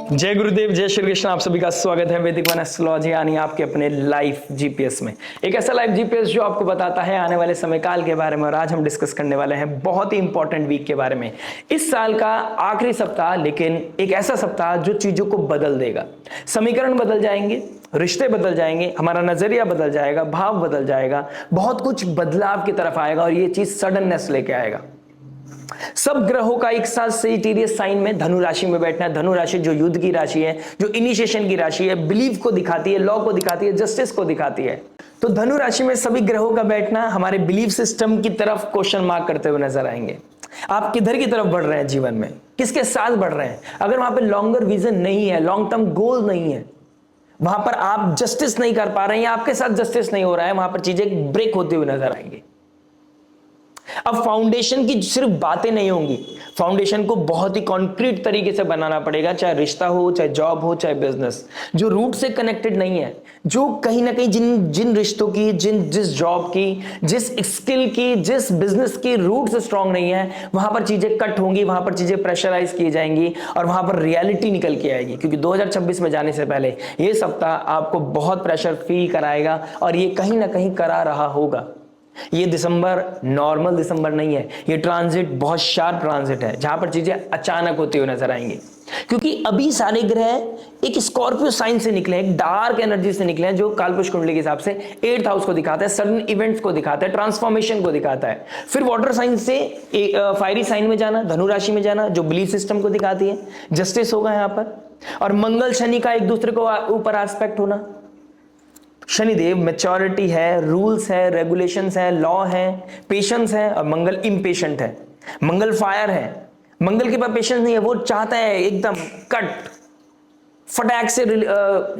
जय गुरुदेव, जय श्री कृष्ण। आप सभी का स्वागत है वैदिक वन एस्ट्रोलॉजी यानी आपके अपने लाइफ जीपीएस में। एक ऐसा लाइफ जीपीएस जो आपको बताता है आने वाले समय काल के बारे में। और आज हम डिस्कस करने वाले हैं बहुत ही इंपॉर्टेंट वीक के बारे में। इस साल का आखिरी सप्ताह, लेकिन एक ऐसा सप्ताह जो चीजों को बदल देगा। समीकरण बदल जाएंगे, रिश्ते बदल जाएंगे, हमारा नजरिया बदल जाएगा, भाव बदल जाएगा, बहुत कुछ बदलाव की तरफ आएगा और ये चीज सडननेस लेके आएगा। सब ग्रहों का एक साथ सेजिटेरियस साइन में धनु राशि में बैठना है। धनु राशि जो युद्ध की राशि है, जो इनिशिएशन की राशि है, बिलीफ को दिखाती है, लॉ को दिखाती है, जस्टिस को दिखाती है। तो धनु राशि में सभी ग्रहों का बैठना हमारे बिलीफ सिस्टम की तरफ क्वेश्चन मार्क करते हुए नजर आएंगे। आप किधर की तरफ बढ़ रहे हैं जीवन में, किसके साथ बढ़ रहे हैं। अगर वहां पर लॉन्गर विजन नहीं है, लॉन्ग टर्म गोल नहीं है, वहां पर आप जस्टिस नहीं कर पा रहे हैं या आपके साथ जस्टिस नहीं हो रहा है, वहां पर चीजें ब्रेक होते हुए नजर आएंगी। अब फाउंडेशन की सिर्फ बातें नहीं होंगी, फाउंडेशन को बहुत ही कॉन्क्रीट तरीके से बनाना पड़ेगा। चाहे रिश्ता हो, चाहे जॉब हो, चाहे बिजनेस, जो रूट से कनेक्टेड नहीं है, जो कहीं ना कहीं जिन रिश्तों की, जिस जॉब की, जिस स्किल की, जिस बिजनेस की रूट से स्ट्रांग नहीं है, वहां पर चीजें कट होंगी, वहां पर चीजें प्रेशराइज की जाएंगी और वहां पर रियलिटी निकल के आएगी। क्योंकि 2026 में जाने से पहले यह सप्ताह आपको बहुत प्रेशर फील कराएगा और ये कहीं ना कहीं करा रहा होगा। ये दिसंबर नॉर्मल दिसंबर नहीं है, ये ट्रांजिट बहुत शार्प ट्रांजिट है, जहां पर चीजें अचानक होती हुई नजर आएंगी। क्योंकि अभी सारे ग्रह एक स्कॉर्पियो साइन से निकले, एक डार्क एनर्जी से निकले हैं, जो कालपुरुष कुंडली के हिसाब से 8th हाउस को दिखाता है, सडन इवेंट्स को दिखाता है, ट्रांसफॉर्मेशन को दिखाता है। फिर वाटर साइन से फायरी साइन में जाना, धनु राशि में जाना, जो बिलीफ सिस्टम को दिखाती है, जस्टिस होगा यहां पर। और मंगल शनि का एक दूसरे को ऊपर एस्पेक्ट होना। शनिदेव मैच्योरिटी है, रूल्स है, रेगुलेशंस है, लॉ है, पेशेंस है, और मंगल इम्पेशेंट है। मंगल फायर है, मंगल के पास पेशेंस नहीं है, वो चाहता है एकदम कट फटाक से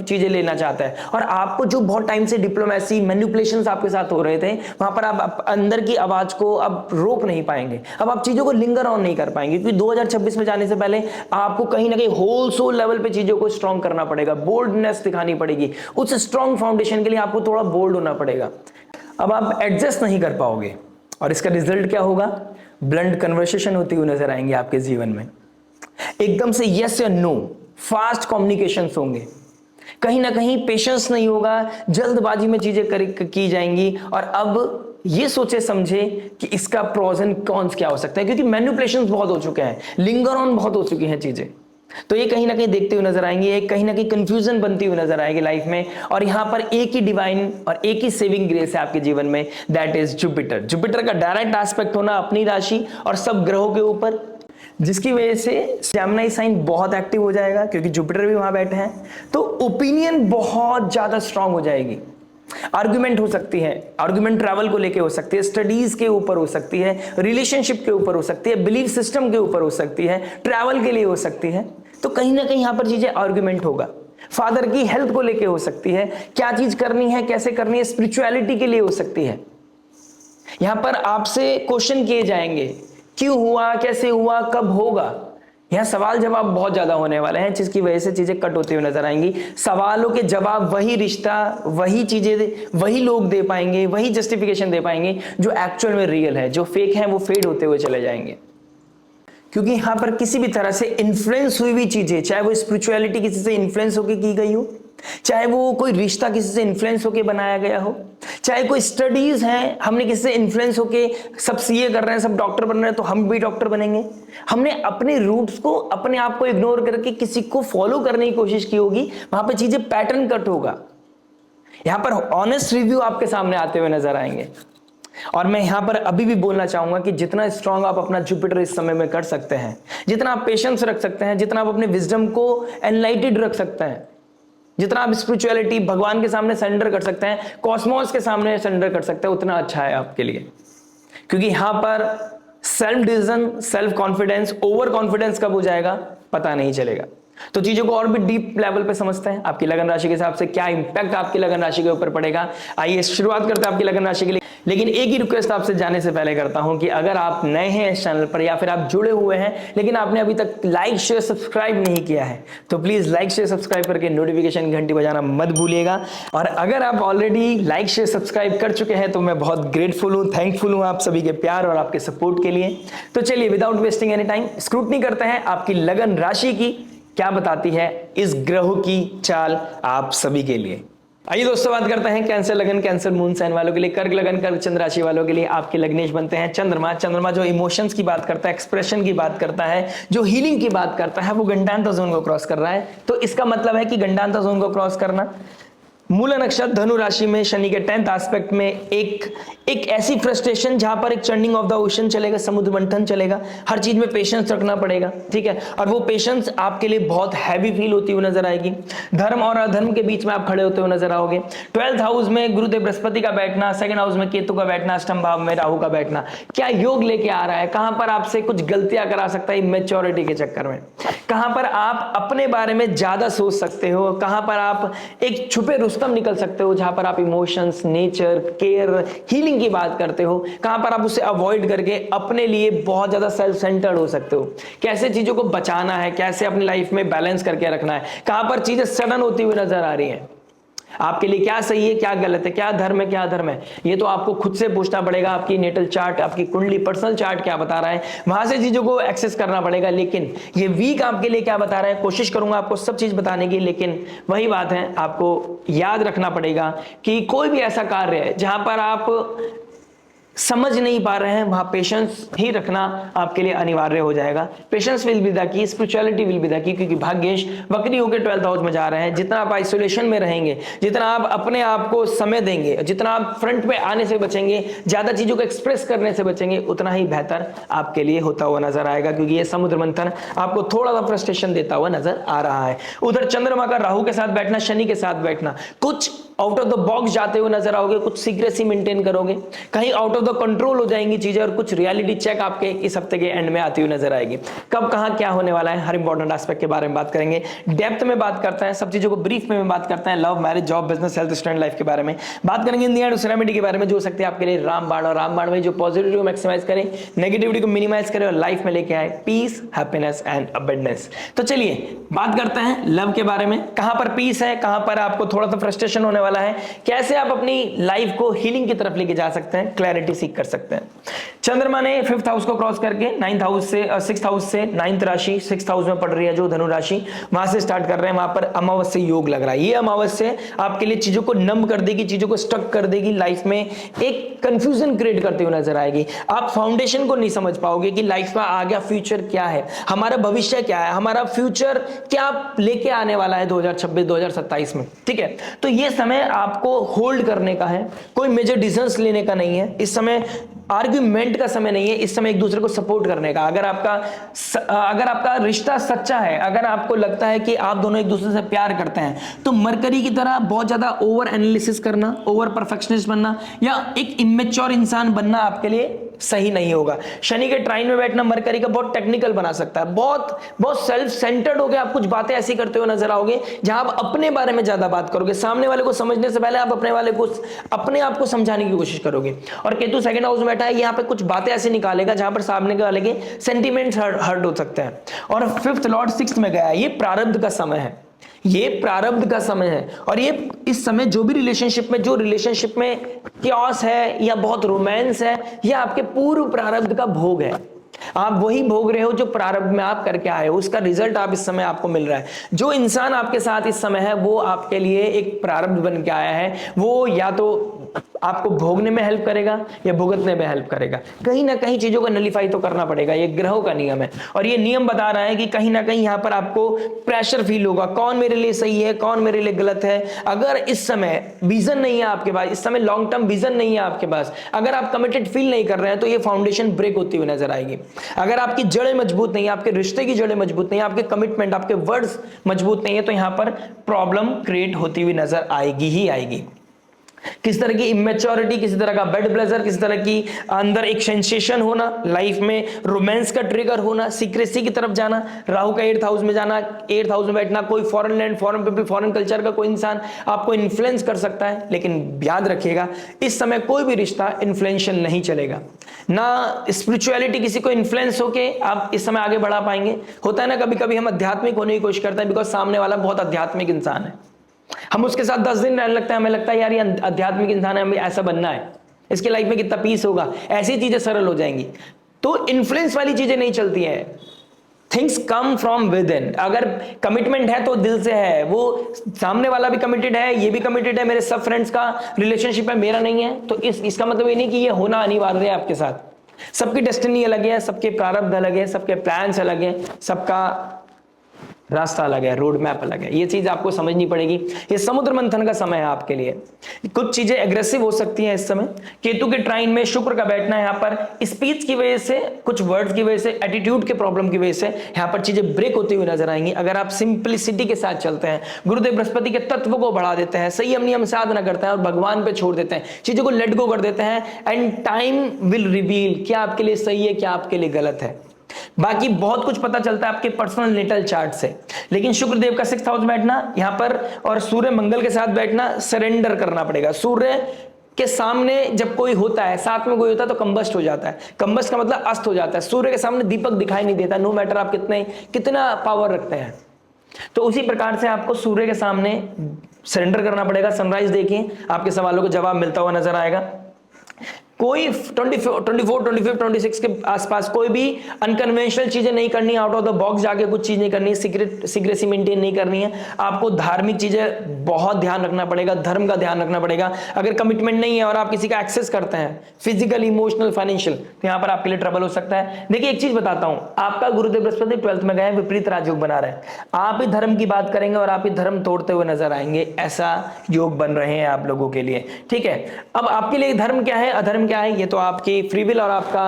चीजें लेना चाहता है। और आपको जो बहुत टाइम से डिप्लोमेसी मैनिपुलेशंस आपके साथ हो रहे थे, वहां पर आप अंदर की आवाज को अब रोक नहीं पाएंगे, अब आप चीजों को लिंगर ऑन नहीं कर पाएंगे। क्योंकि 2026 में जाने से पहले आपको कहीं ना कहीं होल सोल लेवल पे चीजों को स्ट्रांग करना पड़ेगा, बोल्डनेस दिखानी पड़ेगी। उस स्ट्रांग फाउंडेशन के लिए आपको थोड़ा बोल्ड होना पड़ेगा। अब आप एडजस्ट नहीं कर पाओगे और इसका रिजल्ट क्या होगा? ब्लंट कन्वर्सेशन होती हुई नजर आएंगे आपके जीवन में। एकदम से यस या नो, फास्ट कम्युनिकेशंस होंगे, कहीं ना कहीं पेशेंस नहीं होगा, जल्दबाजी में चीजें की जाएंगी। और अब ये सोचे समझे कि इसका प्रोज एंड कॉन्स क्या हो सकता है, क्योंकि मैनिपुलेशंस बहुत हो चुके हैं, लिंगर ऑन बहुत हो चुकी हैं चीजें। तो ये कहीं ना कहीं देखते हुए नजर आएंगे, एक कहीं ना कहीं कंफ्यूजन बनती हुई नजर आएगी लाइफ में। और यहां पर एक ही डिवाइन और एक ही सेविंग ग्रेस है आपके जीवन में, दैट इज जुपिटर। जुपिटर का डायरेक्ट एस्पेक्ट होना अपनी राशि और सब ग्रहों के ऊपर, जिसकी वजह से जेमिनी साइन बहुत एक्टिव हो जाएगा, क्योंकि जुपिटर भी वहां बैठे हैं। तो ओपिनियन बहुत ज्यादा स्ट्रांग हो जाएगी। आर्गुमेंट हो सकती है, आर्गुमेंट ट्रैवल को लेके हो सकती है, स्टडीज के ऊपर हो सकती है, रिलेशनशिप के ऊपर हो सकती है, बिलीफ सिस्टम के ऊपर हो सकती है, ट्रैवल के लिए हो सकती है। तो कहीं ना कहीं यहां पर चीजें आर्गुमेंट होगा। फादर की हेल्थ को लेके हो सकती है, क्या चीज करनी है, कैसे करनी है, स्पिरिचुअलिटी के लिए हो सकती है। यहां पर आपसे क्वेश्चन किए जाएंगे, क्यों हुआ, कैसे हुआ, कब होगा। यहां सवाल जवाब बहुत ज्यादा होने वाले हैं, जिसकी वजह से चीजें कट होती हुई नजर आएंगी। सवालों के जवाब वही रिश्ता, वही चीजें, वही लोग दे पाएंगे, वही जस्टिफिकेशन दे पाएंगे जो एक्चुअल में रियल है। जो फेक है वो फेड होते हुए चले जाएंगे। क्योंकि यहां पर किसी भी तरह से इन्फ्लुएंस हुई हुई चीजें, चाहे वो स्पिरिचुअलिटी किसी से इन्फ्लुएंस होकर की गई हो, चाहे वो कोई रिश्ता किसी से इन्फ्लुएंस होकर बनाया गया हो, चाहे कोई स्टडीज हैं, हमने किसी से इन्फ्लुएंस होके सब सीए कर रहे हैं, सब डॉक्टर बन रहे हैं, तो हम भी डॉक्टर बनेंगे। हमने अपने रूट्स को, अपने आप को इग्नोर करके किसी को फॉलो करने की कोशिश की होगी, वहां पे चीजें पैटर्न कट होगा। यहां पर ऑनेस्ट रिव्यू आपके सामने आते हुए नजर आएंगे। और मैं यहां पर अभी भी बोलना चाहूंगा कि जितना स्ट्रांग आप अपना जुपिटर इस समय में कर सकते हैं, जितना आप पेशेंस रख सकते हैं, जितना आप अपने विजडम को एनलाइटेड रख सकते हैं, जितना आप स्पिरिचुअलिटी भगवान के सामने सरेंडर कर सकते हैं, कॉस्मोस के सामने सरेंडर कर सकते हैं, उतना अच्छा है आपके लिए। क्योंकि यहां पर self decision, self confidence, over confidence कब हो जाएगा पता नहीं चलेगा। तो चीजों को और भी डीप लेवल पे समझते हैं, आपकी लगन राशि के हिसाब से क्या इंपैक्ट आपकी लगन राशि के ऊपर पड़ेगा। आइए शुरुआत करते हैं आपकी लगन राशि के लिए। लेकिन एक ही रिक्वेस्ट आपसे जाने से पहले करता हूं कि अगर आप नए हैं इस चैनल पर या फिर आप जुड़े हुए हैं लेकिन आपने अभी तक लाइक शेयर सब्सक्राइब नहीं किया है, तो प्लीज लाइक शेयर सब्सक्राइब करके नोटिफिकेशन घंटी बजाना मत भूलिएगा। और अगर आप ऑलरेडी लाइक शेयर सब्सक्राइब कर चुके हैं तो मैं बहुत ग्रेटफुल हूं, थैंकफुल हूं आप सभी के प्यार और आपके सपोर्ट के लिए। तो चलिए without wasting any time scrutiny करते हैं आपकी लगन राशि की क्या बताती है इस ग्रह की चाल आप सभी के लिए। आइए दोस्तों बात करते हैं कैंसर लगन, कैंसर मून साइन वालों के लिए, कर्क लगन, कर्क चंद्र राशि वालों के लिए आपके लग्नेश बनते हैं चंद्रमा। चंद्रमा जो इमोशंस की बात करता है, एक्सप्रेशन की बात करता है, जो हीलिंग की बात करता है, वो गंडांता जोन को क्रॉस कर रहा है। तो इसका मतलब है कि गंडांता जोन को क्रॉस करना, मूल नक्षत्र धनु राशि में शनि के 10th एस्पेक्ट में एक ऐसी फ्रस्ट्रेशन जहां पर एक चर्निंग ऑफ द ओशन चलेगा, समुद्र मंथन चलेगा, हर चीज में पेशेंस रखना पड़ेगा, ठीक है। और वो पेशेंस आपके लिए बहुत हैवी फील होती हुई नजर आएगी। धर्म और अधर्म के बीच में आप खड़े होते हुए नजर आओगे। 12th हाउस में गुरुदेव बृहस्पति का बैठना, 2nd हाउस में केतु का बैठना, अष्टम भाव में राहु का बैठना क्या योग लेके आ रहा है। कहां पर आपसे कुछ गलतियां करा सकता है मैच्योरिटी के चक्कर में, कहां पर आप अपने बारे में ज्यादा सोच सकते हो, कहां पर आप एक छुपे रुस्तम निकल सकते हो, जहां पर आप इमोशंस, नेचर, केयर, हीलिंग की बात करते हो, कहां पर आप उसे अवॉइड करके अपने लिए बहुत ज्यादा सेल्फ सेंटर्ड हो सकते हो। कैसे चीजों को बचाना है, कैसे अपनी लाइफ में बैलेंस करके रखना है, कहां पर चीजें सडन होती हुई नजर आ रही हैं। आपके लिए क्या सही है, क्या गलत है, क्या धर्म है, क्या अधर्म है, ये तो आपको खुद से पूछना पड़ेगा। आपकी नेटल चार्ट, आपकी कुंडली, पर्सनल चार्ट क्या बता रहा है, वहां से चीजों को एक्सेस करना पड़ेगा। लेकिन ये वीक आपके लिए क्या बता रहा है, कोशिश करूंगा आपको सब चीज बताने की। लेकिन वही बात है, आपको याद रखना पड़ेगा कि कोई भी ऐसा कार्य है जहां पर आप समझ नहीं पा रहे हैं, वहां पेशेंस ही रखना आपके लिए अनिवार्य हो जाएगा। Patience will be the key, spirituality will be the key, क्योंकि भाग्येश वक्री होकर 12th हाउस में जा रहे हैं। जितना आप आइसोलेशन में रहेंगे, जितना आप अपने आप को समय देंगे, जितना आप फ्रंट पे आने से बचेंगे, ज्यादा चीजों को एक्सप्रेस करने से बचेंगे, उतना ही बेहतर आपके लिए होता हुआ नजर आएगा। क्योंकि ये समुद्र मंथन आपको थोड़ा सा फ्रस्ट्रेशन देता हुआ नजर आ रहा है। उधर चंद्रमा का राहु के साथ बैठना, शनि के साथ बैठना, कुछ आउट ऑफ द बॉक्स जाते हुए नजर आओगे, कुछ सीक्रेसी मेंटेन करोगे, कहीं आउट ऑफ द कंट्रोल हो जाएंगी चीजें, और कुछ रियलिटी चेक आपके इस हफ्ते के एंड में आती हुई नजर आएगी। कब कहां क्या होने वाला है, हर इंपॉर्टेंट एस्पेक्ट के बारे में बात करेंगे, डेप्थ में बात करते हैं, सब चीजों को ब्रीफ में बात करते हैं। Love, marriage, job, business, health, student life के बारे में बात करेंगे। इन दी एंड उस रेमेडी के बारे में जो हो सकते हैं आपके लिए रामबाण, और रामबाण में जो पॉजिटिविटी को मैक्सिमाइज करे, नेगेटिविटी को मिनिमाइज करे और लाइफ में लेके आए पीस, हैप्पीनेस एंड अबंडेंस। तो चलिए बात करते हैं लव के बारे में। कहां पर पीस है, कहां पर आपको थोड़ा सा फ्रस्ट्रेशन होने वाला है, कैसे आप अपनी लाइफ को हीलिंग की तरफ लेके जा सकते हैं, क्लैरिटी सीख कर सकते हैं। चंद्रमा ने 5th हाउस को क्रॉस करके 9th हाउस से 6th हाउस से 9th राशि 6th हाउस में पड़ रही है, जो धनु राशि, वहां से स्टार्ट कर रहे हैं। वहां पर अमावस्या योग लग रहा है। ये अमावस्या आपके लिए चीजों को नम कर देगी, चीजों को स्टक कर देगी, लाइफ में एक कंफ्यूजन क्रिएट करते हुए नजर आएगी। आप फाउंडेशन को नहीं समझ पाओगे कि लाइफ का आगे फ्यूचर क्या है, हमारा भविष्य क्या है, हमारा फ्यूचर क्या लेके आने वाला है 2026-2027 में, ठीक है। तो ये समय आपको होल्ड करने का है, कोई मेजर डिसीजंस लेने का नहीं है। इस समय आर्ग्यूमेंट का समय नहीं है, इस समय एक दूसरे को सपोर्ट करने का। अगर आपका रिश्ता सच्चा है, अगर आपको लगता है कि आप दोनों एक दूसरे से प्यार करते हैं, तो मरकरी की तरह बहुत ज्यादा ओवर एनालिसिस करना, ओवर परफेक्शनिस्ट बनना या एक इमेच्योर इंसान बनना आपके लिए सही नहीं होगा। शनि के ट्राइन में बैठना मरकरी का बहुत टेक्निकल बना सकता है, बहुत सेल्फ सेंटर्ड हो गया। आप कुछ बातें ऐसी करते हुए नजर आओगे जहां आप अपने बारे में ज्यादा बात करोगे, सामने वाले को समझने से पहले आप अपने आप को समझाने की कोशिश करोगे। और केतु 2nd हाउस में बैठा है, यहाँ पे कुछ बातें ऐसी निकालेगा जहां पर सामने वाले के सेंटीमेंट्स हर्ट हो सकते हैं। और 5th लॉर्ड 6th में गया है, ये प्रारब्ध का समय है, ये प्रारब्ध का समय है। और ये इस समय जो रिलेशनशिप में क्योस है या बहुत रोमांस है, यह आपके पूर्व प्रारब्ध का भोग है। आप वही भोग रहे हो जो प्रारब्ध में आप करके आए हो, उसका रिजल्ट आप इस समय आपको मिल रहा है। जो इंसान आपके साथ इस समय है वो आपके लिए एक प्रारब्ध बन के आया है। वो या तो आपको भोगने में हेल्प करेगा या भुगतने में हेल्प करेगा। कहीं ना कहीं चीजों को नलिफाई तो करना पड़ेगा, ये ग्रहों का नियम है। और ये नियम बता रहा है कि कहीं ना कहीं यहां पर आपको प्रेशर फील होगा, कौन मेरे लिए सही है, कौन मेरे लिए गलत है। अगर इस समय विजन नहीं है आपके पास, इस समय लॉन्ग टर्म विजन नहीं है आपके पास, अगर आप कमिटेड फील नहीं कर रहे हैं, तो ये फाउंडेशन ब्रेक होती हुई नजर आएगी। अगर आपकी जड़ें मजबूत नहीं है, आपके रिश्ते की जड़ें मजबूत नहीं है, आपके कमिटमेंट, आपके वर्ड्स मजबूत नहीं है, तो यहां पर प्रॉब्लम क्रिएट होती हुई नजर आएगी ही आएगी। किस तरह की इमेच्योरिटी, किसी तरह का बेड प्लेजर, किसी तरह की अंदर एक सेंसेशन होना, लाइफ में रोमांस का ट्रिगर होना, सीक्रेसी की तरफ जाना, राहु का 8th हाउस में जाना, 8th हाउस में बैठना, कोई foreign land, foreign people, foreign culture का कोई इंसान आपको इन्फ्लुएंस कर सकता है। लेकिन याद रखिएगा, इस समय कोई भी रिश्ता इन्फ्लुएंशियल नहीं चलेगा, ना स्पिरिचुअलिटी किसी को इन्फ्लुएंस होके आप इस समय आगे बढ़ा पाएंगे। होता है ना, कभी कभी हम आध्यात्मिक होने की कोशिश करते हैं बिकॉज सामने वाला बहुत आध्यात्मिक इंसान है, हम उसके साथ 10 दिन रहने लगते हैं, हमें लगता है यार ये आध्यात्मिक इंसान है, हमें ऐसा बनना है, इसकी लाइफ में कितना पीस होगा, ऐसी चीजें सरल हो जाएंगी। तो इन्फ्लुएंस वाली चीजें नहीं चलती है, things come from with in. अगर कमिटमेंट है तो दिल से है, वो सामने वाला भी कमिटेड है, ये भी कमिटेड है, मेरे सब फ्रेंड्स का रिलेशनशिप है, मेरा नहीं है, तो इसका मतलब ये नहीं कि ये होना अनिवार्य है आपके साथ। सबकी डेस्टिनी अलग है, सबके प्रारब्ध अलग है, सबके प्लान्स अलग है, सबका रास्ता अलग है, रोड मैप अलग है। ये चीज आपको समझनी पड़ेगी। ये समुद्र मंथन का समय है आपके लिए। कुछ चीजें एग्रेसिव हो सकती हैं इस समय। केतु के ट्राइन में शुक्र का बैठना यहाँ पर स्पीच की वजह से, कुछ वर्ड्स की वजह से, एटीट्यूड के प्रॉब्लम की वजह से यहाँ पर चीजें ब्रेक होती हुई नजर आएंगी। अगर आप सिंप्लिसिटी के साथ चलते हैं, गुरुदेव बृहस्पति के तत्व को बढ़ा देते हैं, संयम नियम साधना करते हैं और भगवान पे छोड़ देते हैं, चीजों को लेट गो कर देते हैं, एंड टाइम विल रिवील क्या आपके लिए सही है, क्या आपके लिए गलत है। बाकी बहुत कुछ पता चलता है आपके पर्सनल नेटल चार्ट से। लेकिन शुक्रदेव का 6th हाउस बैठना यहां पर और सूर्य मंगल के साथ बैठना, सरेंडर करना पड़ेगा। सूर्य के सामने जब कोई होता है, साथ में कोई होता है तो कंबस्ट हो जाता है। कंबस्ट का मतलब अस्त हो जाता है। सूर्य के सामने दीपक दिखाई नहीं देता, नो मैटर आप कितना पावर रखते हैं। तो उसी प्रकार से आपको सूर्य के सामने सरेंडर करना पड़ेगा। सनराइज देखिए, आपके सवालों को जवाब मिलता हुआ नजर आएगा। कोई 24, 25, 26 के आसपास कोई भी अनकन्वेंशनल चीजें नहीं करनी, आउट ऑफ द बॉक्स जाके कुछ चीज नहीं करनी, सीक्रेसी मेंटेन नहीं करनी है। आपको धार्मिक चीजें बहुत ध्यान रखना पड़ेगा, धर्म का ध्यान रखना पड़ेगा। अगर कमिटमेंट नहीं है और आप किसी का एक्सेस करते हैं, फिजिकल, इमोशनल, फाइनेंशियल, तो यहां पर आपके लिए ट्रबल हो सकता है। देखिए एक चीज बताता हूं, आपका गुरुदेव बृहस्पति 12th में गए, विपरीत राजयोग बना रहे हैं। आप ही धर्म की बात करेंगे और आप ही धर्म तोड़ते हुए नजर आएंगे। ऐसा योग बन रहे हैं आप लोगों के लिए, ठीक है। अब आपके लिए धर्म क्या है, अधर्म क्या है, ये तो आपकी फ्री विल और आपका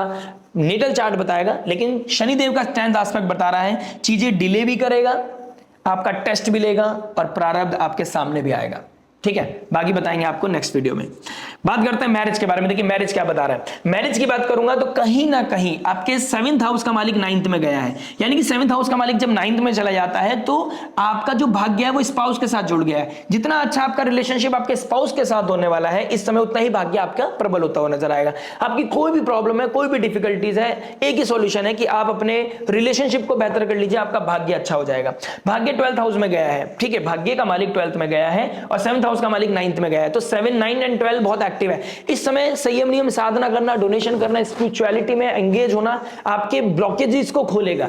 नेटल चार्ट बताएगा। लेकिन शनिदेव का 10th एस्पेक्ट बता रहा है, चीजें डिले भी करेगा, आपका टेस्ट भी लेगा और प्रारब्ध आपके सामने भी आएगा, ठीक है। बाकी बताएंगे आपको नेक्स्ट वीडियो में। बात करते हैं मैरिज के बारे में। देखिए मैरिज क्या बता रहा है। मैरिज की बात करूंगा तो कहीं ना कहीं आपके 7th हाउस का मालिक 9th में गया है, यानी कि 7th हाउस का मालिक जब 9th में चला जाता है तो आपका जो भाग्य है वो स्पाउस के साथ जुड़ गया है। जितना अच्छा आपका रिलेशनशिप आपके स्पाउस के साथ होने वाला है इस समय, उतना ही भाग्य आपका प्रबल होता हुआ नजर आएगा। आपकी कोई भी प्रॉब्लम है, कोई भी डिफिकल्टीज है, एक ही सॉल्यूशन है कि आप अपने रिलेशनशिप को बेहतर कर लीजिए, आपका भाग्य अच्छा हो जाएगा। भाग्य 12th हाउस में गया है, ठीक है, भाग्य का मालिक 12th में गया है और 7th हाउस का मालिक 9th में गया है। तो 7, 9 एंड 12 बहुत एक्टिव है इस समय। संयम नियम साधना करना, डोनेशन करना, स्पिरिचुअलिटी में एंगेज होना आपके ब्लॉकेजेस को खोलेगा।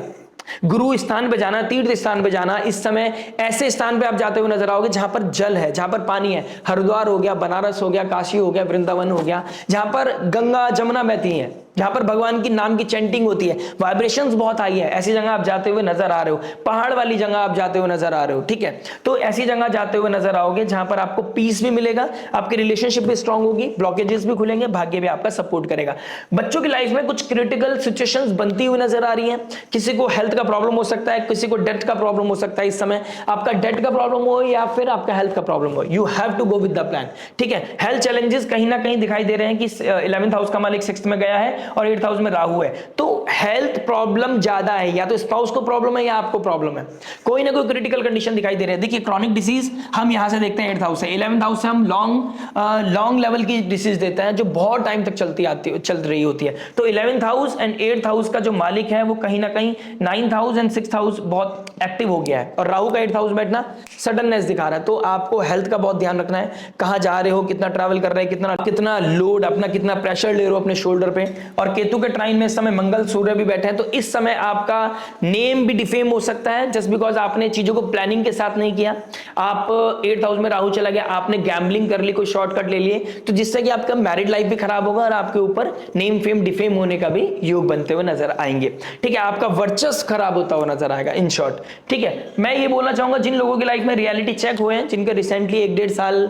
गुरु स्थान पे जाना, तीर्थ स्थान पे जाना, इस समय ऐसे स्थान पे आप जाते हुए नजर आओगे जहां पर जल है, जहां पर पानी है। हरिद्वार हो गया, बनारस हो गया, काशी हो गया, वृंदावन हो गया, जहां पर गंगा जमुना बहती है, जहां पर भगवान की नाम की चैंटिंग होती है, वाइब्रेशंस बहुत हाई है। ऐसी जगह आप जाते हुए नजर आ रहे हो, पहाड़ वाली जगह आप जाते हुए नजर आ रहे हो, ठीक है। तो ऐसी जगह जाते हुए नजर आओगे जहां पर आपको पीस भी मिलेगा, आपकी रिलेशनशिप भी स्ट्रांग होगी, ब्लॉकेजेस भी खुलेंगे, भाग्य भी आपका सपोर्ट करेगा। बच्चों की लाइफ में कुछ क्रिटिकल सिचुएशंस बनती हुई नजर आ रही है। किसी को हेल्थ का प्रॉब्लम हो सकता है, किसी को डेट का प्रॉब्लम हो सकता है। इस समय आपका डेट का प्रॉब्लम हो या फिर आपका हेल्थ का प्रॉब्लम हो, you have to go with the plan, ठीक है। हेल्थ चैलेंजेस कहीं ना कहीं दिखाई दे रहे हैं कि 11th हाउस का मालिक 6th में गया है और 8th हाउस में राहु है, तो हेल्थ प्रॉब्लम ज्यादा है, या तो स्पाउस को प्रॉब्लम है या आपको प्रॉब्लम है, कोई ना कोई क्रिटिकल कंडीशन दिखाई दे रही है। देखिए क्रॉनिक डिसीज हम यहां से देखते हैं 8th हाउस से, 11th हाउस से हम लॉन्ग लेवल की डिसीज देते हैं जो बहुत टाइम तक चल रही होती है। तो 11th house and 8th house का जो मालिक है वो कहीं ना कहीं 9th house and 6th house बहुत एक्टिव हो गया है, और राहु का 8th हाउस बैठना सडननेस दिखा रहा है। तो आपको हेल्थ का बहुत ध्यान रखना है, कहां जा रहे हो, कितना ट्रैवल कर रहे हैं, कितना लोड अपना, कितना प्रेशर ले रहे हो अपने शोल्डर पे। और केतु के ट्राइन में इस समय मंगल सूर्य भी बैठे हैं, तो इस समय आपका नेम भी डिफेम हो सकता है जस्ट बिकॉज आपने चीजों को प्लानिंग के साथ नहीं किया। आप 8th हाउस में राहु चला गया, आपने गैम्बलिंग कर ली, कोई शॉर्टकट ले लिए, तो जिससे कि आपका मैरिड लाइफ भी खराब होगा और आपके ऊपर नेम फेम डिफेम होने का भी योग बनते हुए नजर आएंगे, ठीक है। आपका वर्चस्व खराब होता हुआ नजर आएगा इन शॉर्ट, ठीक है। मैं ये बोलना चाहूंगा जिन लोगों की लाइफ में रियलिटी चेक हुए हैं, जिनके रिसेंटली 1-1.5 साल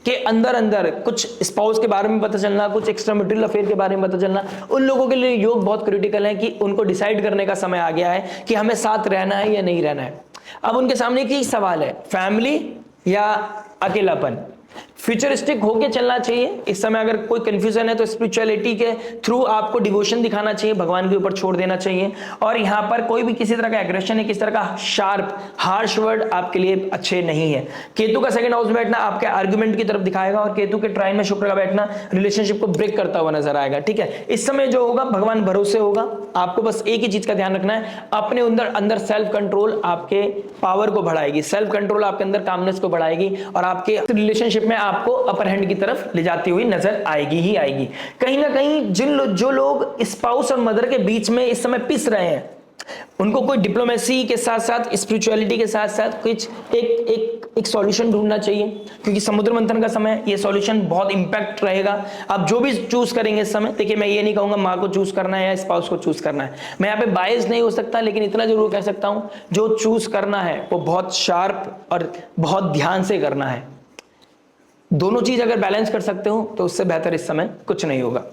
के अंदर कुछ स्पाउस के बारे में पता चलना, कुछ एक्स्ट्रा मैरिटल अफेयर के बारे में पता चलना, उन लोगों के लिए योग बहुत क्रिटिकल है कि उनको डिसाइड करने का समय आ गया है कि हमें साथ रहना है या नहीं रहना है। अब उनके सामने एक ही सवाल है, फैमिली या अकेलापन। फ्यूचरिस्टिक होके चलना चाहिए। इस समय अगर कोई कंफ्यूजन है तो स्पिरिचुअलिटी के थ्रू आपको डिवोशन दिखाना चाहिए, भगवान के ऊपर छोड़ देना चाहिए। और यहां पर कोई भी किसी तरह का एग्रेशन है, किसी तरह का शार्प हार्श वर्ड आपके लिए अच्छे नहीं है। केतु का 2nd हाउस बैठना आपके आर्गुमेंट की तरफ दिखाएगा, और केतु के ट्राइन में शुक्र का बैठना रिलेशनशिप को ब्रेक करता हुआ नजर आएगा, ठीक है। इस समय जो होगा भगवान भरोसे होगा। आपको बस एक ही चीज का ध्यान रखना है, अपने अंदर सेल्फ कंट्रोल आपके पावर को बढ़ाएगी, सेल्फ कंट्रोल आपके अंदर कामनेस को बढ़ाएगी और आपके रिलेशनशिप में आपको अपर हैंड की तरफ ले जाती हुई नजर आएगी ही आएगी। कहीं ना कहीं जो लोग स्पाउस और मदर के बीच में इस समय पिस रहे हैं, उनको कोई डिप्लोमेसी के साथ साथ स्पिरिचुअलिटी के साथ साथ कुछ एक सॉल्यूशन ढूंढना चाहिए, क्योंकि समुद्र मंथन का समय, ये सॉल्यूशन बहुत इंपैक्ट रहेगा। आप जो भी चूज करेंगे इस समय, देखिए मैं ये नहीं कहूंगा माँ को चूज करना है या स्पाउस को चूज करना है, मैं यहाँ पे बायस नहीं हो सकता, लेकिन इतना जरूर कह सकता हूं जो चूज करना है वो बहुत शार्प और बहुत ध्यान से करना है। दोनों चीज अगर बैलेंस कर सकते हो तो उससे बेहतर इस समय कुछ नहीं होगा।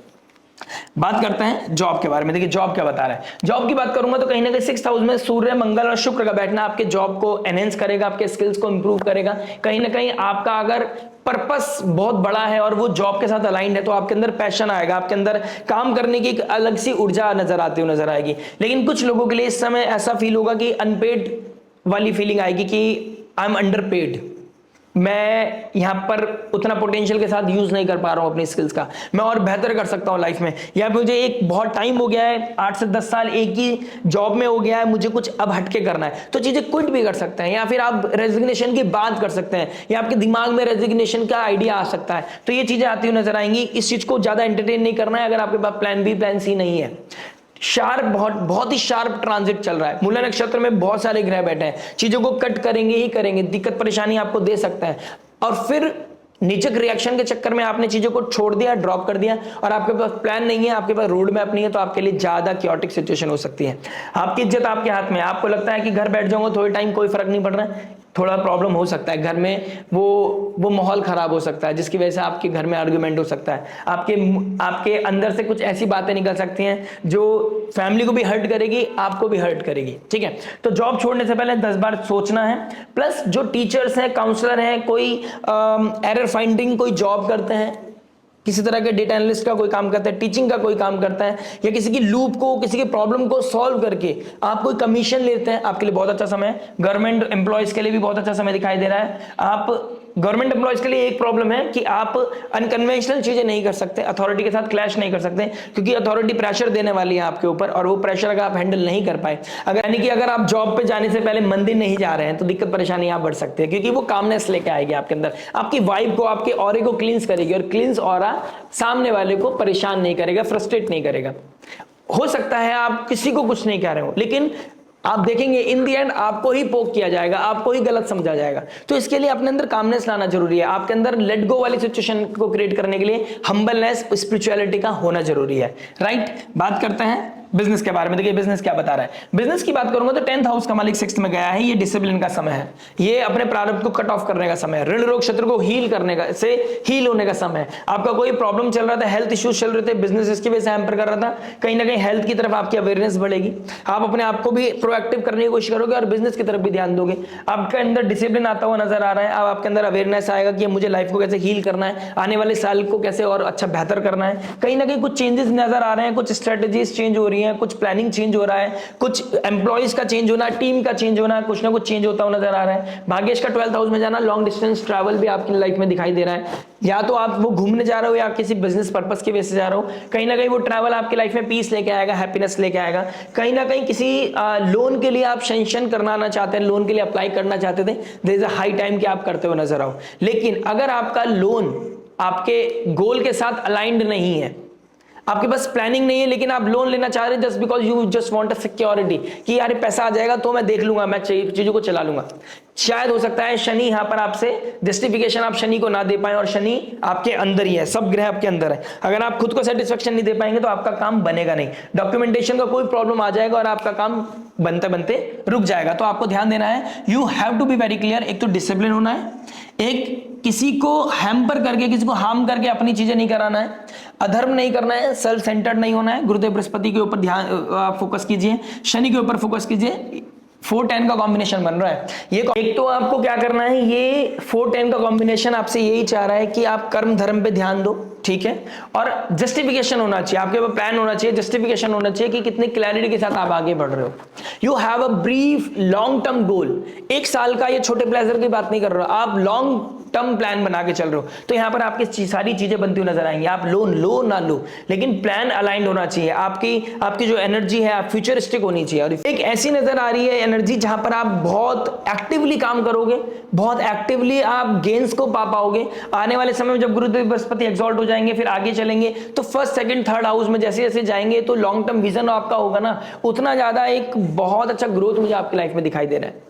बात करते हैं जॉब के बारे में। देखिए जॉब क्या बता रहा है। जॉब की बात करूंगा तो कहीं ना कहीं 6th हाउस में सूर्य, मंगल और शुक्र का बैठना आपके जॉब को एनहेंस करेगा, आपके स्किल्स को इंप्रूव करेगा। कहीं ना कहीं आपका अगर पर्पस बहुत बड़ा है और वो जॉब के साथ अलाइंड है तो आपके अंदर पैशन आएगा, आपके अंदर काम करने की एक अलग सी ऊर्जा नजर आएगी। लेकिन कुछ लोगों के लिए इस समय ऐसा फील होगा कि अनपेड वाली फीलिंग आएगी कि आई एम अंडरपेड, मैं यहां पर उतना पोटेंशियल के साथ यूज नहीं कर पा रहा हूं अपनी स्किल्स का, मैं और बेहतर कर सकता हूं लाइफ में, या मुझे एक बहुत टाइम हो गया है, 8 से 10 साल एक ही जॉब में हो गया है, मुझे कुछ अब हटके करना है। तो चीजें क्विट भी कर सकते हैं, या फिर आप रेजिग्नेशन की बात कर सकते हैं, या आपके दिमाग में रेजिग्नेशन का आइडिया आ सकता है। तो ये चीजें आती हुई नजर आएंगी। इस चीज को ज्यादा एंटरटेन नहीं करना है अगर आपके पास प्लान बी प्लान सी नहीं है। शार्प, बहुत ही शार्प ट्रांजिट चल रहा है। मूला नक्षत्र में बहुत सारे ग्रह बैठे हैं, चीजों को कट करेंगे ही करेंगे, दिक्कत परेशानी आपको दे सकता है, और फिर नीचक रिएक्शन के चक्कर में आपने चीजों को छोड़ दिया, ड्रॉप कर दिया, और आपके पास प्लान नहीं है, आपके पास रोड मैप नहीं है, तो आपके लिए ज्यादा क्योटिक सिचुएशन हो सकती है। आपकी इज्जत आपके हाथ में, आपको लगता है कि घर बैठ जाऊंगा थोड़े टाइम कोई फर्क नहीं पड़ रहा है, थोड़ा प्रॉब्लम हो सकता है घर में, वो माहौल खराब हो सकता है जिसकी वजह से आपके घर में आर्गुमेंट हो सकता है, आपके अंदर से कुछ ऐसी बातें निकल सकती हैं जो फैमिली को भी हर्ट करेगी, आपको भी हर्ट करेगी। ठीक है, तो जॉब छोड़ने से पहले 10 बार सोचना है। प्लस जो टीचर्स हैं, काउंसलर हैं, कोई एरर फाइंडिंग कोई जॉब करते हैं, किसी तरह के डेटा एनालिस्ट का कोई काम करता है, टीचिंग का कोई काम करता है, या किसी की लूप को, किसी के प्रॉब्लम को सॉल्व करके आप कोई कमीशन लेते हैं, आपके लिए बहुत अच्छा समय है। गवर्नमेंट एम्प्लॉयज के लिए भी बहुत अच्छा समय दिखाई दे रहा है। आप गवर्नमेंट एम्प्लॉयज के लिए एक प्रॉब्लम है कि आप अनकन्वेंशनल चीजें नहीं कर सकते, अथॉरिटी के साथ क्लैश नहीं कर सकते, क्योंकि अथॉरिटी प्रेशर देने वाली है आपके ऊपर, और वो प्रेशर अगर आप हैंडल नहीं कर पाए, अगर आप जॉब पे जाने से पहले मंदिर नहीं जा रहे हैं तो दिक्कत परेशानी आप बढ़ सकती है, क्योंकि वो कामनेस लेके आएगी आपके अंदर, आपकी वाइब को, आपके ऑरे को क्लींस करेगी, और क्लींस ऑरा सामने वाले को परेशान नहीं करेगा, फ्रस्ट्रेट नहीं करेगा। हो सकता है आप किसी को कुछ नहीं कह रहे हो, लेकिन आप देखेंगे इन दी एंड आपको ही पोक किया जाएगा, आपको ही गलत समझा जाएगा। तो इसके लिए अपने अंदर कामनेस लाना जरूरी है, आपके अंदर लेट गो वाली सिचुएशन को क्रिएट करने के लिए हम्बलनेस, स्पिरिचुअलिटी का होना जरूरी है। राइट, बात करते हैं बिजनेस के बारे में। देखिए बिजनेस क्या बता रहा है। बिजनेस की बात करूंगा तो 10th हाउस का मालिक 6th में गया है, ये डिसिप्लिन का समय है, ये अपने प्रारब्ध को कट ऑफ करने का समय है, ऋण रोग क्षेत्र को हील करने का, से हील होने का समय है। आपका कोई प्रॉब्लम चल रहा था, हेल्थ इश्यूज चल रहे थे, बिजनेस इसकी वजह से हैम्पर कर रहा था, कहीं ना कहीं हेल्थ की तरफ आपकी अवेयरनेस बढ़ेगी, आप अपने आप को भी प्रोएक्टिव करने की कोशिश करोगे और बिजनेस की तरफ भी ध्यान दोगे। आपके अंदर डिसिप्लिन आता हुआ नजर आ रहा है, अब आपके अंदर अवेयरनेस आएगा कि मुझे लाइफ को कैसे हील करना है, आने वाले साल को कैसे और अच्छा बेहतर करना है। कहीं ना कहीं कुछ चेंजेस नजर आ रहे हैं, कुछ स्ट्रेटेजीज चेंज हो रही हैं, कुछ प्लानिंग चेंज हो रहा है, कुछ एम्प्लॉइज का चेंज होना, टीम का चेंज होना, कुछ ना कुछ चेंज होता हुआ नजर आ रहा है। भाग्येश का 12th हाउस में जाना, लॉन्ग डिस्टेंस ट्रैवल भी आपकी लाइफ में दिखाई दे रहा है, या तो आप वो घूमने जा रहे हो या किसी बिजनेस पर्पस की वजह से जा रहे हो, कहीं ना कहीं वो ट्रैवल आपकी लाइफ में पीस लेके आएगा, हैप्पीनेस लेके आएगा। कहीं ना कहीं किसी लोन के लिए आप सेंक्शन करना चाहते हैं, लोन के लिए अप्लाई करना चाहते थे, there is a high time कि आप करते हुए नजर आओ। लेकिन अगर आपका लोन आपके गोल के साथ अलाइंड नहीं है, आपके पास प्लानिंग नहीं है, लेकिन आप लोन लेना चाह रहे हैं just because you just want a security कि यार पैसा आ जाएगा तो मैं देख लूंगा, मैं चीजों को चला लूंगा, शायद हो सकता है शनि यहां पर आपसे जस्टिफिकेशन आप शनि को ना दे पाए, और शनि आपके अंदर ही है, सब ग्रह आपके अंदर है। अगर आप खुद को सेटिस्फेक्शन नहीं दे पाएंगे तो आपका काम बनेगा नहीं, डॉक्यूमेंटेशन का कोई प्रॉब्लम आ जाएगा और आपका काम बनते बनते रुक जाएगा। तो आपको ध्यान देना है, you have to be very clear. एक तो डिसिप्लिन होना है, एक किसी को हैम्पर करके, किसी को हार्म करके अपनी चीजें नहीं कराना है, अधर्म नहीं करना है, सेल्फ सेंटर्ड नहीं होना है। गुरुदेव बृहस्पति के ऊपर ध्यान फोकस कीजिए, शनि के ऊपर फोकस कीजिए। 4-10 का कॉम्बिनेशन बन रहा है, ये एक तो आपको क्या करना है, ये 4-10 का कॉम्बिनेशन आपसे यही चाह रहा है कि आप कर्म धर्म पे ध्यान दो, ठीक है, और जस्टिफिकेशन होना चाहिए, आपके पास प्लान होना चाहिए, जस्टिफिकेशन होना चाहिए कि कितनी क्लैरिटी के साथ आप आगे बढ़ रहे हो। You have a brief long term goal, 1 साल का ये छोटे प्लेजर की बात नहीं कर रहे हो, आप लॉन्ग टर्म प्लान बना के चल रहे हो, तो यहां पर आपकी सारी चीजें बनती हुई नजर आएंगी। आप लोन लो ना लो, लेकिन प्लान अलाइंड होना चाहिए, आपकी जो एनर्जी है आप फ्यूचरिस्टिक होनी चाहिए। और एक ऐसी नजर आ रही है एनर्जी जहां पर आप बहुत एक्टिवली काम करोगे, बहुत एक्टिवली आप गेन्स को पा पाओगे। आने वाले समय में जब गुरुदेव बृहस्पति एग्जॉल्ट हो जाएंगे, फिर आगे चलेंगे तो फर्स्ट सेकंड थर्ड हाउस में जैसे जैसे जाएंगे तो लॉन्ग टर्म विजन आपका होगा ना, उतना ज्यादा एक बहुत अच्छा ग्रोथ मुझे आपकी लाइफ में दिखाई दे रहा है।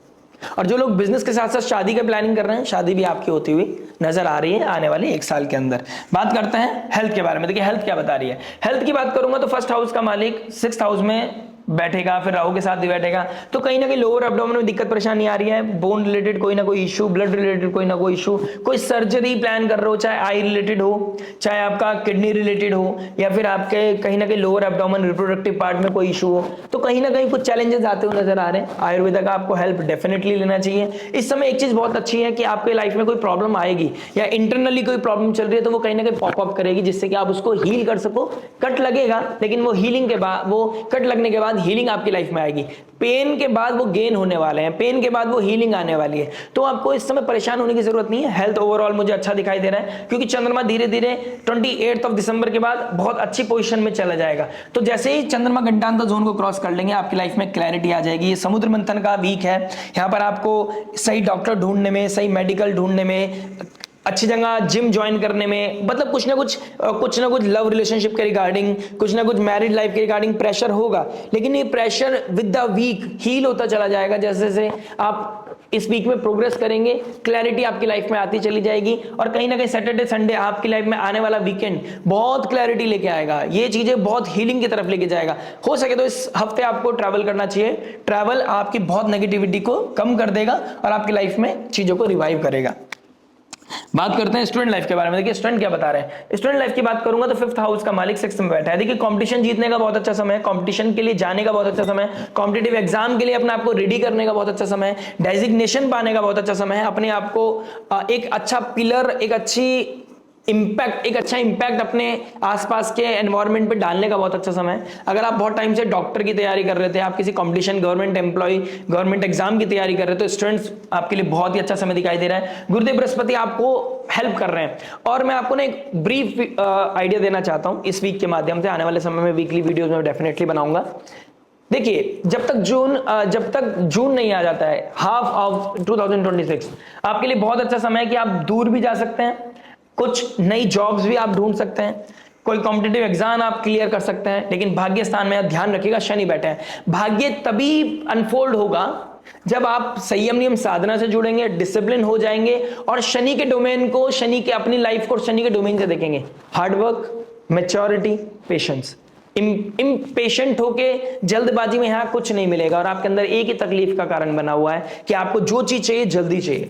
और जो लोग बिजनेस के साथ साथ शादी का प्लानिंग कर रहे हैं, शादी भी आपकी होती हुई नजर आ रही है आने वाले 1 साल के अंदर। बात करते हैं हेल्थ के बारे में। देखिए हेल्थ क्या बता रही है। हेल्थ की बात करूंगा तो फर्स्ट हाउस का मालिक 6th हाउस में बैठेगा, फिर राहु के साथ भी बैठेगा, तो कहीं ना कहीं लोअर एब्डोमेन में दिक्कत परेशानी आ रही है, बोन रिलेटेड कोई ना कोई इशू, ब्लड रिलेटेड कोई ना कोई इशू, कोई सर्जरी प्लान कर रहे हो, चाहे आई रिलेटेड हो, चाहे आपका किडनी रिलेटेड हो, या फिर आपके कहीं ना कहीं लोअर एब्डोमेन रिप्रोडक्टिव पार्ट में कोई इशू हो, तो कहीं ना कहीं कुछ चैलेंजेस आते हुए नजर आ रहे हैं। आयुर्वेदा का आपको हेल्प डेफिनेटली लेना चाहिए। इस समय एक चीज बहुत अच्छी है कि आपके लाइफ में कोई प्रॉब्लम आएगी या इंटरनली कोई प्रॉब्लम चल रही है तो वो कहीं ना कहीं पॉपअप करेगी, जिससे कि आप उसको हील कर सको। कट लगेगा लेकिन वो हीलिंग के बाद, वो कट लगने के बाद हीलिंग आपकी लाइफ में आएगी। पेन के बाद वो गेन होने वाले हैं, पेन के बाद वो हीलिंग आने वाली है, तो आपको इस समय परेशान होने की जरूरत नहीं है। हेल्थ ओवरऑल मुझे अच्छा दिखाई दे रहा है क्योंकि चंद्रमा धीरे धीरे 28 दिसंबर के बाद बहुत अच्छी पोजीशन में चला जाएगा। तो जैसे ही चंद्रमा घंटांतर जोन को क्रॉस कर लेंगे आपकी लाइफ में क्लैरिटी आ जाएगी। ये समुद्र मंथन का वीक है, यहाँ पर आपको सही डॉक्टर ढूंढने में, सही मेडिकल ढूंढने में, अच्छी जगह जिम ज्वाइन करने में, मतलब कुछ ना कुछ लव रिलेशनशिप के रिगार्डिंग, कुछ ना कुछ मैरिड लाइफ के रिगार्डिंग प्रेशर होगा। लेकिन ये pressure with the week heal होता चला जाएगा। जैसे जैसे आप इस वीक में प्रोग्रेस करेंगे, क्लैरिटी आपकी लाइफ में आती चली जाएगी। और कहीं ना कहीं सैटरडे संडे आपकी लाइफ में आने वाला वीकेंड बहुत क्लैरिटी लेके आएगा, ये चीजें बहुत हीलिंग की तरफ लेके जाएगा। हो सके तो इस हफ्ते आपको ट्रैवल करना चाहिए। ट्रैवल आपकी बहुत नेगेटिविटी को कम कर देगा और आपकी लाइफ में चीजों को रिवाइव करेगा। बात करते हैं स्टूडेंट लाइफ के बारे में। देखिए स्टूडेंट क्या बता रहे हैं। स्टूडेंट लाइफ की बात करूंगा तो 5th हाउस का मालिक 6th में बैठा है। देखिए कंपटीशन जीतने का बहुत अच्छा समय है, कंपटीशन के लिए जाने का बहुत अच्छा समय है, कॉम्पिटिटिव एग्जाम के लिए अपने आप को रेडी करने का बहुत अच्छा समय है, डेजिग्नेशन पाने का बहुत अच्छा समय है, अपने आप को एक अच्छा पिलर, एक अच्छा इंपैक्ट अपने आसपास के एनवायरनमेंट पे डालने का बहुत अच्छा समय है। अगर आप बहुत टाइम से डॉक्टर की तैयारी कर रहे थे, आप किसी competition, government employ, government exam की तैयारी कर रहे थे, तो स्टूडेंट्स आपके लिए बहुत ही अच्छा समय दिखाई दे रहा है। गुरुदेव बृहस्पति आपको हेल्प कर रहे हैं। और मैं आपको ना एक ब्रीफ आइडिया देना चाहता हूं इस वीक के माध्यम से। आने वाले समय में वीकली वीडियोस में डेफिनेटली बनाऊंगा। देखिए जब तक जून नहीं आ जाता है, हाफ ऑफ 2026 आपके लिए बहुत अच्छा समय है कि आप दूर भी जा सकते हैं, कुछ नई जॉब्स भी आप ढूंढ सकते हैं, कोई कॉम्पिटिटिव एग्जाम आप क्लियर कर सकते हैं। लेकिन भाग्य स्थान में आप ध्यान रखिएगा, शनि बैठे हैं। भाग्य तभी अनफोल्ड होगा जब आप संयम नियम साधना से जुड़ेंगे, डिसिप्लिन हो जाएंगे और शनि के डोमेन को, शनि के अपनी लाइफ को शनि के डोमेन से देखेंगे। Hard work, maturity, patience. इम्पेशेंट होके जल्दबाजी में यहां कुछ नहीं मिलेगा और आपके अंदर एक ही तकलीफ का कारण बना हुआ है कि आपको जो चीज चाहिए जल्दी चाहिए,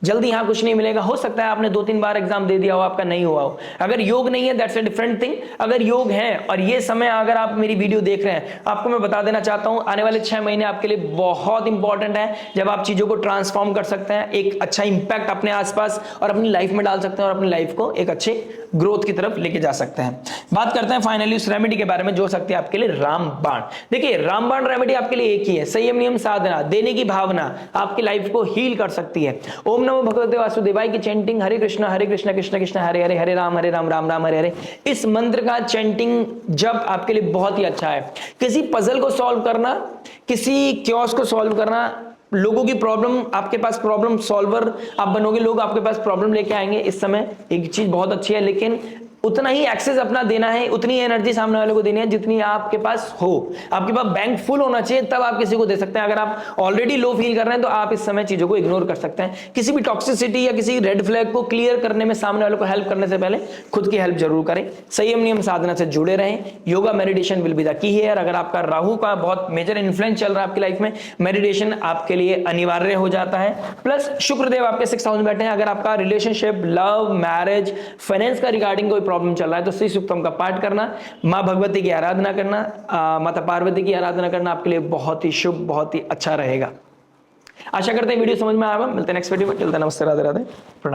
जल्दी यहां कुछ नहीं मिलेगा। हो सकता है आपने 2-3 बार एग्जाम दे दिया हो, आपका नहीं हुआ हो। अगर योग नहीं है दैट्स अ डिफरेंट थिंग। अगर योग है और ये समय अगर आप मेरी वीडियो देख रहे हैं, आपको मैं बता देना चाहता हूं आने वाले 6 महीने आपके लिए बहुत इंपॉर्टेंट है, जब आप चीजों को ट्रांसफॉर्म कर सकते हैं, एक अच्छा इंपैक्ट अपने आसपास और अपनी लाइफ में डाल सकते हैं और अपनी लाइफ को एक अच्छे ग्रोथ की तरफ लेके जा सकते हैं। बात करते हैं फाइनली उस रेमेडी के बारे में जो सकती है आपके लिए रामबाण। देखिए रामबाण रेमेडी आपके लिए एक ही है, संयम नियम साधना, देने की भावना आपकी लाइफ को हील कर सकती है। ओम नमो भगवते वासुदेवाय की चैंटिंग, हरे कृष्ण कृष्ण कृष्ण हरे हरे, हरे राम राम राम हरे हरे, इस मंत्र का चैंटिंग जब आपके लिए बहुत ही अच्छा है। किसी पजल को सॉल्व करना, किसी क्योस को सॉल्व करना, लोगों की प्रॉब्लम, आपके पास प्रॉब्लम सॉल्वर आप बनोगे, लोग आपके पास प्रॉब्लम लेके आएंगे। इस समय एक चीज बहुत अच्छी है, लेकिन उतना ही एक्सेस अपना देना है, उतनी एनर्जी सामने वाले को देनी है जितनी आपके पास हो। आपके पास बैंक फुल होना चाहिए, तब आप किसी को दे सकते हैं। अगर आप ऑलरेडी लो फील कर रहे हैं तो आप इस समय चीजों को इग्नोर कर सकते हैं। किसी भी टॉक्सिसिटी या किसी रेड फ्लैग को क्लियर करने में सामने वाले को हेल्प करने से पहले खुद की हेल्प जरूर करें। संयम नियम साधना से जुड़े रहें। Yoga meditation will be the key here. अगर आपका राहु का बहुत मेजर इन्फ्लुएंस चल रहा है आपकी लाइफ में, मेडिटेशन आपके लिए अनिवार्य हो जाता है। प्लस शुक्रदेव आपके 6th हाउस में बैठे हैं। अगर आपका रिलेशनशिप, लव, मैरिज, फाइनेंस का रिगार्डिंग कोई प्रॉब्लम चल रहा है तो श्री सूक्तम का पाठ करना, मां भगवती की आराधना करना, माता पार्वती की आराधना करना आपके लिए बहुत ही शुभ, बहुत ही अच्छा रहेगा। आशा करते हैं वीडियो समझ में आया। मिलते हैं नेक्स्ट वीडियो में। टिल देन नमस्ते, राधे राधे, प्रणाम।